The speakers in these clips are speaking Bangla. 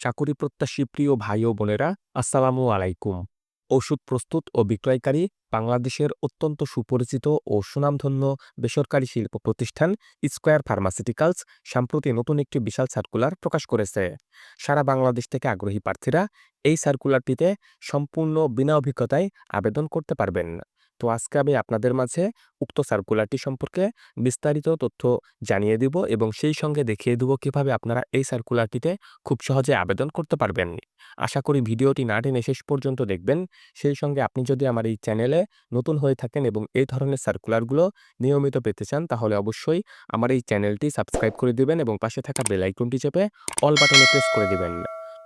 চাকুরি প্রত্যাশী প্রিয় ভাই ও বোনেরা, আসসালামু আলাইকুম। ওষুধ প্রস্তুত ও বিক্রয়কারী বাংলাদেশের অত্যন্ত সুপরিচিত ও সুনামধন্য বেসরকারি শিল্প প্রতিষ্ঠান স্কয়ার ফার্মাসিউটিক্যালস সম্প্রতি নতুন একটি বিশাল সার্কুলার প্রকাশ করেছে। সারা বাংলাদেশ থেকে আগ্রহী প্রার্থীরা এই সার্কুলারটিতে সম্পূর্ণ বিনা অভিজ্ঞতায় আবেদন করতে পারবেন। তো আজকে আমি আপনাদের মাঝে উক্ত সার্কুলারটি সম্পর্কে বিস্তারিত তথ্য জানিয়ে দিব এবং সেই সঙ্গে দেখিয়ে দেব কিভাবে আপনারা এই সার্কুলারটিতে খুব সহজে আবেদন করতে পারবেন। আশা করি ভিডিওটি না টেনে শেষ পর্যন্ত দেখবেন। সেই সঙ্গে আপনি যদি আমার এই চ্যানেলে নতুন হয়ে থাকেন এবং এই ধরনের সার্কুলারগুলো নিয়মিত পেতে চান, তাহলে অবশ্যই আমার এই চ্যানেলটি সাবস্ক্রাইব করে দিবেন এবং পাশে থাকা বেল আইকনটি চেপে অল বাটনে প্রেস করে দিবেন।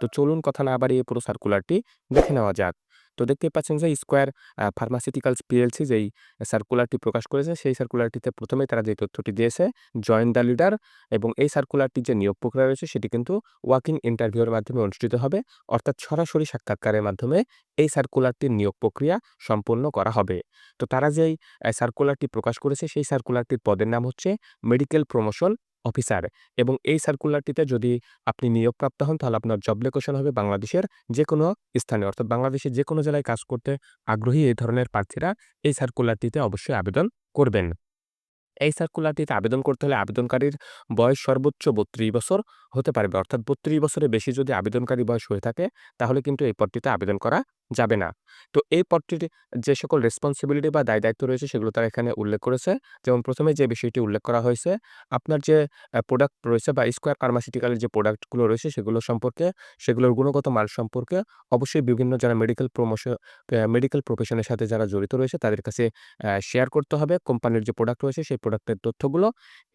তো চলুন কথা না বাড়িয়ে পুরো সার্কুলারটি দেখে নেওয়া যাক। তো দেখতেই পাচ্ছেন যে স্কয়ার ফার্মাসিউটিক্যালস পিএলসি যেই সার্কুলারটি প্রকাশ করেছে, সেই সার্কুলারটিতে প্রথমেই তারা যে তথ্যটি দিয়েছে, জয়েন দ্য লিডার, এবং এই সার্কুলারটির যে নিয়োগ প্রক্রিয়া রয়েছে সেটি কিন্তু ওয়াক ইন ইন্টারভিউয়ের মাধ্যমে অনুষ্ঠিত হবে। অর্থাৎ সরাসরি সাক্ষাৎকারের মাধ্যমে এই সার্কুলারটির নিয়োগ প্রক্রিয়া সম্পন্ন করা হবে। তো তারা যেই সার্কুলারটি প্রকাশ করেছে, সেই সার্কুলারটির পদের নাম হচ্ছে মেডিকেল প্রমোশন অফিসার, এবং এই সার্কুলারটিতে যদি আপনি নিয়োগপ্রাপ্ত হন, তাহলে আপনার জব লোকেশন হবে বাংলাদেশের যেকোনো স্থানে, অর্থাৎ বাংলাদেশের যেকোনো জেলায় কাজ করতে আগ্রহী এই ধরনের প্রার্থীরা এই সার্কুলারটিতে অবশ্যই আবেদন করবেন। এই সার্কুলারটিতে আবেদন করতে হলে আবেদনকারীর বয়স সর্বোচ্চ ৩২ বছর হতে পারবে। অর্থাৎ ৩২ বছরের বেশি যদি আবেদনকারী বয়স হয়ে থাকে, তাহলে কিন্তু এই পদটিতে আবেদন করা যাবে না। তো এই পদটির যে সকল রেসপন্সিবিলিটি বা দায়-দায়িত্ব রয়েছে সেগুলো তারা এখানে উল্লেখ করেছে। যেমন প্রথমে যে বিষয়টি উল্লেখ করা হয়েছে, আপনার যে প্রোডাক্ট রয়েছে বা স্কয়ার ফার্মাসিউটিক্যালের যে প্রোডাক্টগুলো রয়েছে সেগুলো সম্পর্কে, সেগুলোর গুণগত মান সম্পর্কে অবশ্যই বিভিন্ন যারা মেডিকেল প্রফেশনের সাথে যারা জড়িত রয়েছে তাদের কাছে শেয়ার করতে হবে কোম্পানির যে প্রোডাক্ট রয়েছে সেই প্রোডাক্টের তথ্যগুলো।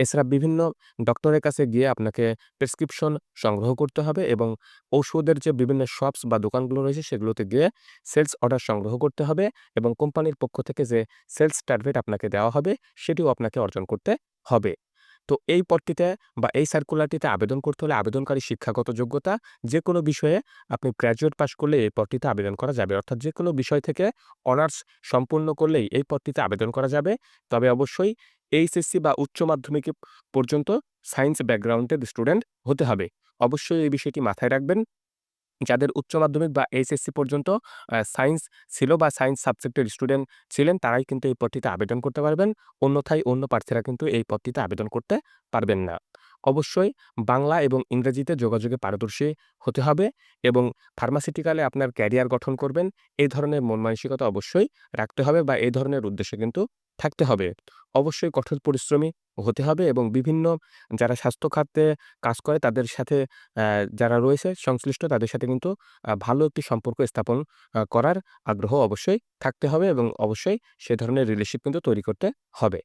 এছাড়া বিভিন্ন ডক্টরের কাছে গিয়ে আপনাকে প্রেসক্রিপশন সংগ্রহ করতে হবে এবং ঔষধের যে বিভিন্ন শপস বা দোকানগুলো রয়েছে সেগুলোতে গিয়ে সেলস অর্ডার সংগ্রহ করতে হবে এবং কোম্পানির পক্ষ থেকে যে সেলস টার্গেট আপনাকে দেওয়া হবে সেটিও আপনাকে অর্জন করতে হবে। তো এই পদটিতে বা এই সার্কুলারটিতে আবেদন করতে হলে আবেদনকারী শিক্ষাগত যোগ্যতা যেকোনো বিষয়ে আপনি গ্র্যাজুয়েট পাস করলে এই পদটিতে আবেদন করা যাবে। অর্থাৎ যেকোনো বিষয় থেকে অনার্স সম্পূর্ণ করলেই এই পদটিতে আবেদন করা যাবে। তবে অবশ্যই এইচএসসি বা উচ্চ মাধ্যমিক পর্যন্ত সায়েন্স ব্যাকগ্রাউন্ডের স্টুডেন্ট হতে হবে। অবশ্যই এই বিষয়টি মাথায় রাখবেন। যাদের উচ্চ মাধ্যমিক বা এইচএসসি পর্যন্ত সায়েন্স ছিল বা সায়েন্স সাবজেক্টের স্টুডেন্ট ছিলেন, তারাই কিন্তু এই পদটিতে আবেদন করতে পারবেন। অন্যথায় অন্য প্রার্থীরা কিন্তু এই পদটিতে আবেদন করতে পারবেন না। অবশ্যই বাংলা এবং ইংরেজিতে যোগাযোগে পারদর্শী হতে হবে এবং ফার্মাসিউটিক্যালে আপনার ক্যারিয়ার গঠন করবেন, এই ধরনের মন মানসিকতা অবশ্যই রাখতে হবে বা এই ধরনের উদ্দেশ্য কিন্তু থাকতে হবে। অবশ্যই কঠোর পরিশ্রমী হতে হবে এবং বিভিন্ন যারা স্বাস্থ্য খাতে কাজ করে তাদের সাথে যারা রয়েছে সংশ্লিষ্ট তাদের সাথে কিন্তু ভালো একটি সম্পর্ক স্থাপন করার আগ্রহ অবশ্যই থাকতে হবে এবং অবশ্যই সে ধরনের রিলেশনশিপ কিন্তু তৈরি করতে হবে।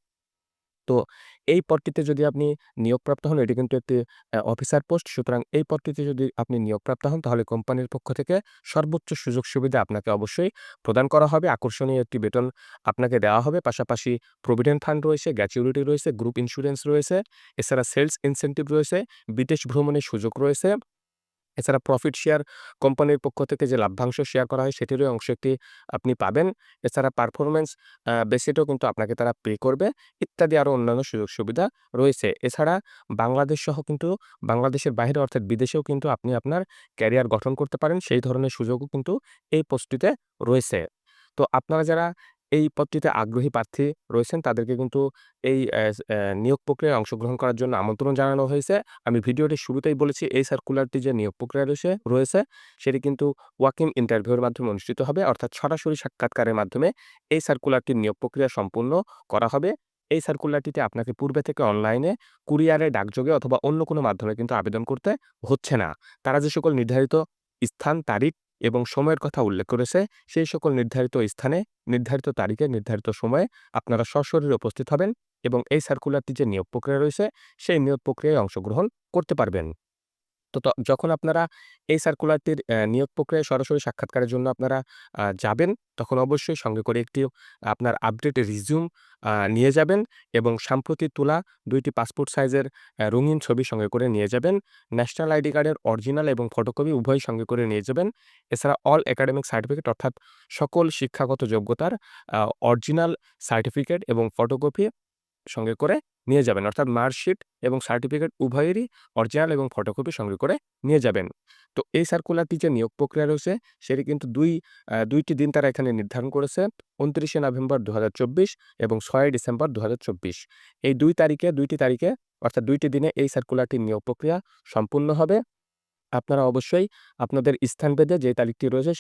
তো এই পদটিতে যদি আপনি নিয়োগপ্রাপ্ত হন, এটি কিন্তু একটি অফিসার পোস্ট। সুতরাং এই পদটিতে যদি আপনি নিয়োগপ্রাপ্ত হন, তাহলে কোম্পানির পক্ষ থেকে সর্বোচ্চ সুযোগ সুবিধা আপনাকে অবশ্যই প্রদান করা হবে। আকর্ষণীয় একটি বেতন আপনাকে দেওয়া হবে। পাশাপাশি প্রভিডেন্ট ফান্ড রয়েছে, গ্র্যাচুইটি রয়েছে, গ্রুপ ইন্স্যুরেন্স রয়েছে। এছাড়া সেলস ইনসেনটিভ রয়েছে, বিদেশ ভ্রমণের সুযোগ রয়েছে। এছাড়া প্রফিট শেয়ার কোম্পানির পক্ষ থেকে যে লাভ্যাংশ শেয়ার করা হয় সেটিরও অংশ একটি আপনি পাবেন। এছাড়া পারফরম্যান্স বেসিসেও কিন্তু আপনাকে তারা পে করবে, ইত্যাদি আরও অন্যান্য সুযোগ সুবিধা রয়েছে। এছাড়া বাংলাদেশ সহ কিন্তু বাংলাদেশের বাইরে অর্থাৎ বিদেশেও কিন্তু আপনি আপনার ক্যারিয়ার গঠন করতে পারেন। সেই ধরনের সুযোগও কিন্তু এই পোস্টটিতে রয়েছে। তো আপনারা যারা এই পদটিতে আগ্রহী প্রার্থী রয়েছেন তাদেরকে কিন্তু এই নিয়োগ প্রক্রিয়ায় অংশগ্রহণ করার জন্য আমন্ত্রণ জানানো হয়েছে। আমি ভিডিওটির শুরুতেই বলেছি এই সার্কুলারটি যে নিয়োগ প্রক্রিয়া রয়েছে সেটি কিন্তু ওয়াক ইন ইন্টারভিউয়ের মাধ্যমে অনুষ্ঠিত হবে। অর্থাৎ সরাসরি সাক্ষাৎকারের মাধ্যমে এই সার্কুলারটির নিয়োগ প্রক্রিয়া সম্পূর্ণ করা হবে। এই সার্কুলারটিতে আপনাকে পূর্বে থেকে অনলাইনে, কুরিয়ারে, ডাকযোগে অথবা অন্য কোনো মাধ্যমে কিন্তু আবেদন করতে হচ্ছে না। তারা যে সকল নির্ধারিত স্থান, তারিখ এবং সময়ের কথা উল্লেখ করেছে, সেই সকল নির্ধারিত স্থানে, নির্ধারিত তারিখে, নির্ধারিত সময়ে আপনারা সশরীরে উপস্থিত হবেন এবং এই সার্কুলারটি যে নিয়োগ প্রক্রিয়া রয়েছে, সেই নিয়োগ প্রক্রিয়ায় অংশগ্রহণ করতে পারবেন। যখন আপনারা এই সার্কুলারটির নিয়োগ প্রক্রিয়ায় সরাসরি সাক্ষাৎকারের জন্য আপনারা যাবেন, তখন অবশ্যই সঙ্গে করে একটি আপনার আপডেট রিজিউম নিয়ে যাবেন এবং সাম্প্রতিক তোলা ২ টি পাসপোর্ট সাইজের রঙিন ছবি সঙ্গে করে নিয়ে যাবেন। ন্যাশনাল আইডি কার্ডের অরিজিনাল এবং ফটোকপি উভয়ই সঙ্গে করে নিয়ে যাবেন। এছাড়া অল একাডেমিক সার্টিফিকেট অর্থাৎ সকল শিক্ষাগত যোগ্যতার অরিজিনাল সার্টিফিকেট এবং ফটোকপি সঙ্গে করে নিয়ে যাবেন। অর্থাৎ মার্কশিট এবং সার্টিফিকেট উভয়েরই অরিজিনাল এবং ফটোকপি সঙ্গে করে নিয়ে যাবেন। তো এই সার্কুলারটি যে নিয়োগ প্রক্রিয়া রয়েছে সেটি কিন্তু ২টি দিন তারা এখানে নির্ধারণ করেছে। ২৯শে নভেম্বর ২০২৪ এবং ৬ই ডিসেম্বর ২০২৪। এই ২টি তারিখে অর্থাৎ ২টি দিনে এই সার্কুলারটির নিয়োগ প্রক্রিয়া সম্পূর্ণ হবে। আপনারা অবশ্যই আপনাদের স্থানভেদে যে তারিখটি রয়েছে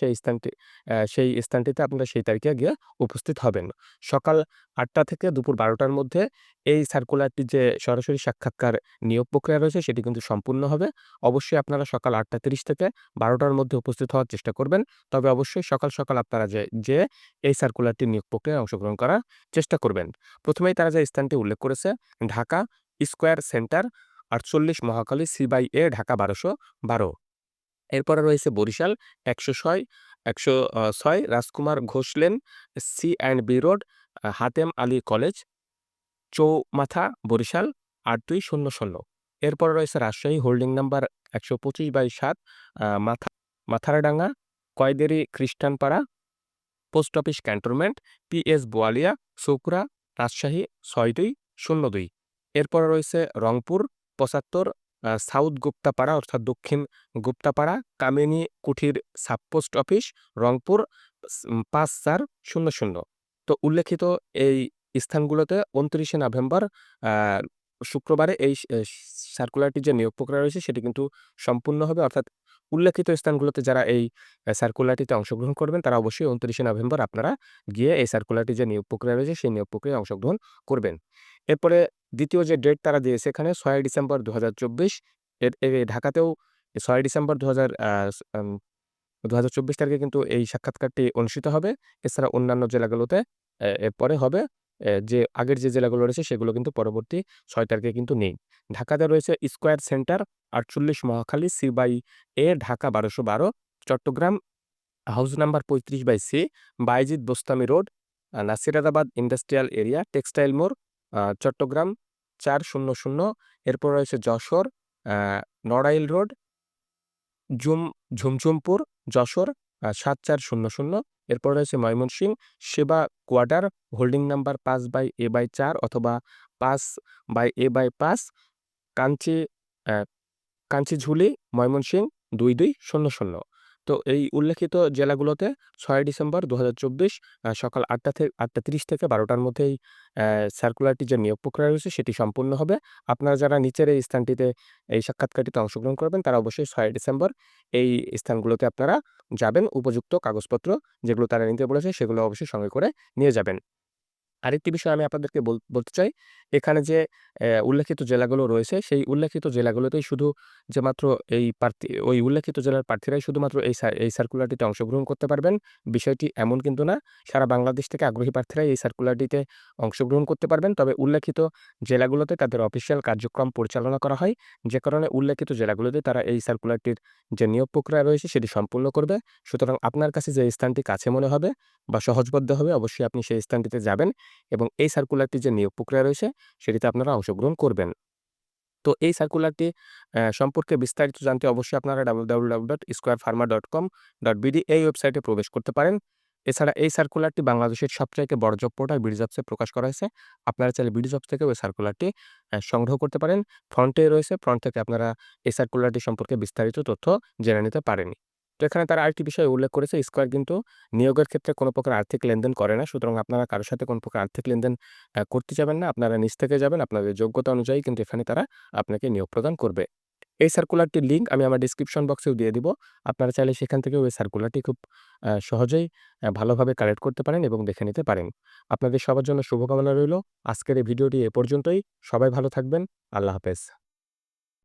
সেই স্থানটিতে আপনারা সেই তারিখে গিয়ে উপস্থিত হবেন। সকাল ৮টা থেকে দুপুর ১২টার মধ্যে এই সার্কুলারটির যে সরাসরি সাক্ষাৎকার নিয়োগ প্রক্রিয়া রয়েছে সেটি কিন্তু সম্পূর্ণ হবে। অবশ্যই আপনারা সকাল ৮টা ৩০ থেকে ১২টার মধ্যে উপস্থিত হওয়ার চেষ্টা করবেন। তবে অবশ্যই সকাল আপনারা যেয়ে এই সার্কুলারটির নিয়োগ প্রক্রিয়ায় অংশগ্রহণ করার চেষ্টা করবেন। প্রথমেই তারা যে স্থানটি উল্লেখ করেছে Dhaka square centre ৪৮ Mohakhali C A Dhaka ১২১২। এরপরে রয়েছে Barishal ১০৬ Rajkumar Ghosh lane C and B road Hatem Ali college Chowmatha Barishal ৮২০০। এরপরে রয়েছে রাজশাহী হোল্ডিং নাম্বার ১২৫/৭ Mathardanga Koyderi Khristanpara post office cantonment PS Boalia Sukra Rajshahi ৬২০২। এরপরে রয়েছে রংপুর ৭৫ সাউথ গুপ্তাপাড়া অর্থাৎ দক্ষিণ Guptapara Kamini Kuthir sub post office Rangpur ৫৪০০। তো উল্লেখিত এই স্থানগুলোতে ২৯শে নভেম্বর শুক্রবারে এই সার্কুলারটির যে নিয়োগ প্রক্রিয়া রয়েছে সেটি কিন্তু সম্পূর্ণ হবে। অর্থাৎ উল্লেখিত স্থানগুলোতে যারা এই সার্কুলারটিতে অংশগ্রহণ করবেন তারা অবশ্যই ২৯শে নভেম্বর আপনারা গিয়ে এই সার্কুলারটির যে নিয়োগ প্রক্রিয়া রয়েছে সেই নিয়োগ প্রক্রিয়ায় অংশগ্রহণ করবেন। এরপরে দ্বিতীয় যে ডেট তারা দিয়েছে এখানে ৬ই ডিসেম্বর ২০২৪ ঢাকাতেও ৬ই ডিসেম্বর ২০২৪ তারিখে কিন্তু এই সাক্ষাৎকারটি অনুষ্ঠিত হবে। এছাড়া অন্যান্য জেলাগুলোতে এরপরে হবে। যে আগের যে জেলাগুলো রয়েছে সেগুলো কিন্তু পরবর্তী ৬ তারিখে কিন্তু নেই। ঢাকাতে রয়েছে square centre ৪৮ Mohakhali C A Dhaka ১২১২। Chittagong house number ৩৫/সি Bayezid Bostami road Nasirabad industrial area textile মোড় চট্টগ্রাম ৪০০। এরপর রয়েছে যশোর নড়াইল রোড ঝুমঝুমপুর যশোর ৭৪০০। এরপর রয়েছে ময়মনসিংহ সেবা কোয়ার্টার হোল্ডিং নাম্বার ৫/এ/৪ অথবা ৫/এ/৫ কাঞ্চি কাঞ্চিঝুলি ময়মনসিংহ ২২০০। তো এই উল্লেখিত জেলাগুলোতে ৬ই ডিসেম্বর ২০২৪ সকাল ৮টা ৩০ থেকে ১২টার মধ্যে এই সার্কুলারটি যে নিয়োগ প্রক্রিয়া রয়েছে সেটি সম্পূর্ণ হবে। আপনারা যারা নিচের এই স্থানটিতে এই সাক্ষাৎকারটিতে অংশগ্রহণ করবেন তারা অবশ্যই ৬ই ডিসেম্বর এই স্থানগুলোতে আপনারা যাবেন। উপযুক্ত কাগজপত্র যেগুলো তারা নিতে বলেছে সেগুলো অবশ্যই সঙ্গে করে নিয়ে যাবেন। আরেকটি বিষয় আমি আপনাদেরকে বলতে চাই, এখানে যে উল্লেখিত জেলাগুলো রয়েছে, সেই উল্লেখিত জেলাগুলোতেই শুধু যে মাত্র ওই উল্লেখিত জেলার প্রার্থীরাই শুধুমাত্র এই সার্কুলারটিতে অংশগ্রহণ করতে পারবেন, বিষয়টি এমন কিন্তু না। সারা বাংলাদেশ থেকে আগ্রহী প্রার্থীরাই এই সার্কুলারটিতে অংশগ্রহণ করতে পারবেন। তবে উল্লেখিত জেলাগুলোতে তাদের অফিসিয়াল কার্যক্রম পরিচালনা করা হয়। যে কারণে উল্লেখিত জেলাগুলোতে তারা এই সার্কুলারটির যে নিয়োগ প্রক্রিয়া রয়েছে সেটি সম্পূর্ণ করবে। সুতরাং আপনার কাছে যে স্থানটি কাছে মনে হবে বা সহজবোধ্য হবে অবশ্যই আপনি সেই স্থানটিতে যাবেন এবং এই সার্কুলারটির যে নিয়োগ প্রক্রিয়া রয়েছে সেটিতে আপনারা অংশগ্রহণ করবেন। তো এই সার্কুলারটি সম্পর্কে বিস্তারিত জানতে অবশ্যই আপনারা www.squarefarmer.com.bd এই ওয়েবসাইটে প্রবেশ করতে পারেন। এছাড়া এই সার্কুলারটি বাংলাদেশের সবচাইতে বড় জব পোর্টাল বিডিজবসে প্রকাশ করা হয়েছে। আপনারা চাইলে বিডিজবস থেকে ওই সার্কুলারটি সংগ্রহ করতে পারেন। ফ্রন্টে রয়েছে, ফ্রন্ট থেকে আপনারা এই সার্কুলারটি সম্পর্কে বিস্তারিত তথ্য জেনে নিতে পারেন। তো এখানে তারা আরেকটি বিষয় উল্লেখ করেছে, স্কয়ার কিন্তু নিয়োগের ক্ষেত্রে কোনো প্রকার আর্থিক লেনদেন করে না। সুতরাং আপনারা কারো সাথে কোনো প্রকার আর্থিক লেনদেন করতে যাবেন না। আপনারা নিজ থেকে যাবেন। আপনাদের যোগ্যতা অনুযায়ী কিন্তু এখানে তারা আপনাকে নিয়োগ প্রদান করবে। এই সার্কুলারটির লিঙ্ক আমি আমার ডেসক্রিপশন বক্সেও দিয়ে দিব। আপনারা চাইলে সেখান থেকেও এই সার্কুলারটি খুব সহজেই ভালোভাবে কালেক্ট করতে পারেন এবং দেখে নিতে পারেন। আপনাদের সবার জন্য শুভকামনা রইল। আজকের এই ভিডিওটি এ পর্যন্তই। সবাই ভালো থাকবেন। আল্লাহ হাফেজ।